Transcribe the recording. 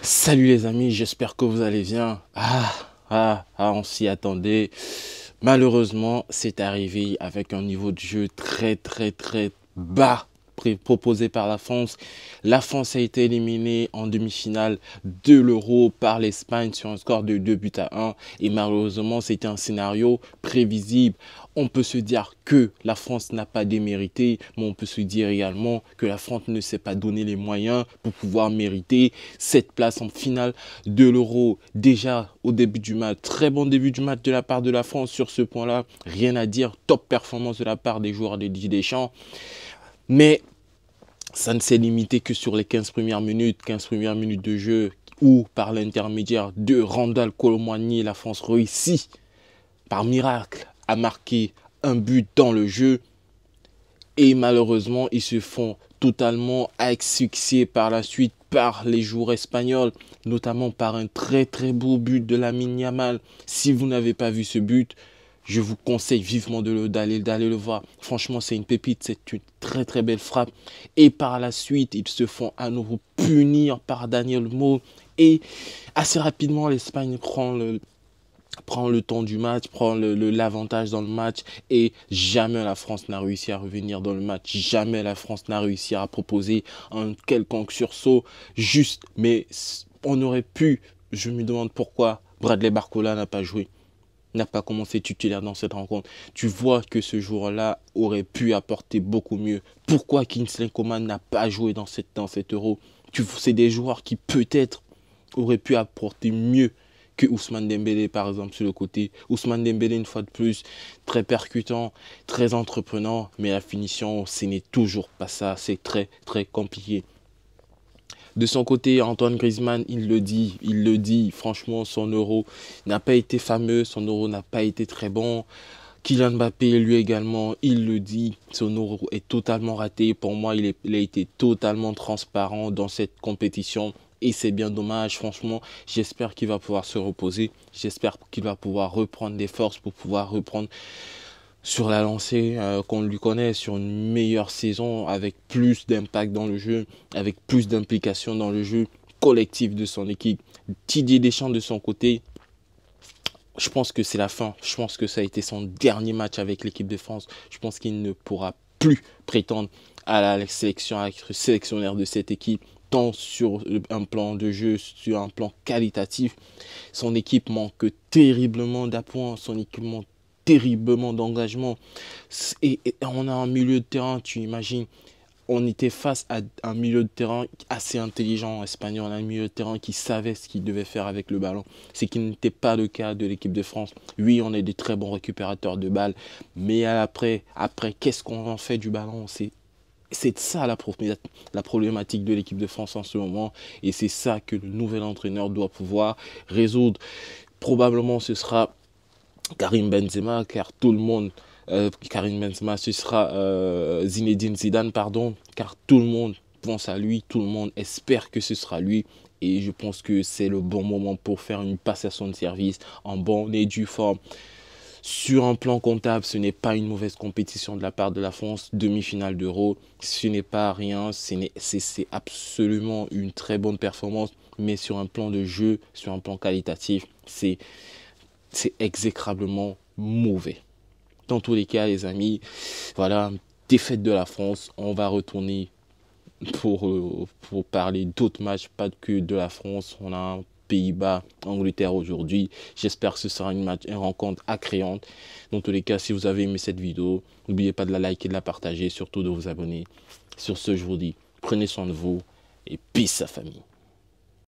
Salut les amis, j'espère que vous allez bien. On s'y attendait. Malheureusement, c'est arrivé avec un niveau de jeu très bas proposé par la France. La France a été éliminée en demi-finale de l'Euro par l'Espagne sur un score de 2 buts à 1. Et malheureusement, c'était un scénario prévisible. On peut se dire que la France n'a pas démérité, mais on peut se dire également que la France ne s'est pas donné les moyens pour pouvoir mériter cette place en finale de l'Euro. Déjà au début du match, très bon début du match de la part de la France sur ce point-là. Rien à dire, top performance de la part des joueurs de Didier Deschamps. Mais ça ne s'est limité que sur les 15 premières minutes de jeu où par l'intermédiaire de Randal Kolo Muani, la France réussit par miracle à marquer un but dans le jeu. Et malheureusement, ils se font totalement asphyxier par la suite par les joueurs espagnols, notamment par un très beau but de Lamine Yamal. Si vous n'avez pas vu ce but, je vous conseille vivement d'aller le voir. Franchement, c'est une pépite, c'est une très belle frappe. Et par la suite, ils se font à nouveau punir par Daniel Mo. Et assez rapidement, l'Espagne prend le temps du match, prend l'avantage dans le match et jamais la France n'a réussi à revenir dans le match. Jamais la France n'a réussi à proposer un quelconque sursaut juste. Mais on aurait pu, je me demande pourquoi Bradley Barcola n'a pas joué, n'a pas commencé titulaire dans cette rencontre. Tu vois que ce joueur-là aurait pu apporter beaucoup mieux. Pourquoi Kingsley Coman n'a pas joué dans cet Euro? C'est des joueurs qui peut-être auraient pu apporter mieux que Ousmane Dembélé par exemple sur le côté. Ousmane Dembélé une fois de plus, très percutant, très entreprenant, mais la finition ce n'est toujours pas ça, c'est très compliqué. De son côté, Antoine Griezmann, il le dit, franchement, son Euro n'a pas été fameux, son Euro n'a pas été très bon. Kylian Mbappé, lui également, il le dit, son Euro est totalement raté. Pour moi, il a été totalement transparent dans cette compétition. Et c'est bien dommage, franchement, j'espère qu'il va pouvoir se reposer. J'espère qu'il va pouvoir reprendre des forces pour pouvoir reprendre sur la lancée qu'on lui connaît, sur une meilleure saison, avec plus d'impact dans le jeu, avec plus d'implication dans le jeu collectif de son équipe. Didier Deschamps de son côté, je pense que c'est la fin. Je pense que ça a été son dernier match avec l'équipe de France. Je pense qu'il ne pourra plus prétendre à la sélection, à être sélectionneur de cette équipe, tant sur un plan de jeu, sur un plan qualitatif. Son équipe manque terriblement d'appoint, son équipe manque terriblement d'engagement. Et on a un milieu de terrain, tu imagines, on était face à un milieu de terrain assez intelligent en espagnol, un milieu de terrain qui savait ce qu'il devait faire avec le ballon. Ce qui n'était pas le cas de l'équipe de France. Oui, on est des très bons récupérateurs de balles, mais après qu'est-ce qu'on en fait du ballon? C'est ça la problématique de l'équipe de France en ce moment. Et c'est ça que le nouvel entraîneur doit pouvoir résoudre. Probablement ce sera Karim Benzema, car tout le monde, Karim Benzema, ce sera Zinedine Zidane, pardon, car tout le monde pense à lui, tout le monde espère que ce sera lui. Et je pense que c'est le bon moment pour faire une passation de service en bonne et due forme. Sur un plan comptable, ce n'est pas une mauvaise compétition de la part de la France. Demi-finale d'Euro, ce n'est pas rien, c'est absolument une très bonne performance. Mais sur un plan de jeu, sur un plan qualitatif, c'est exécrablement mauvais. Dans tous les cas, les amis, voilà, défaite de la France. On va retourner pour parler d'autres matchs, pas que de la France. On a un Pays-Bas, Angleterre aujourd'hui. J'espère que ce sera une rencontre accréante. Dans tous les cas, si vous avez aimé cette vidéo, n'oubliez pas de la liker, de la partager, surtout de vous abonner. Sur ce, je vous dis, prenez soin de vous et peace, sa famille.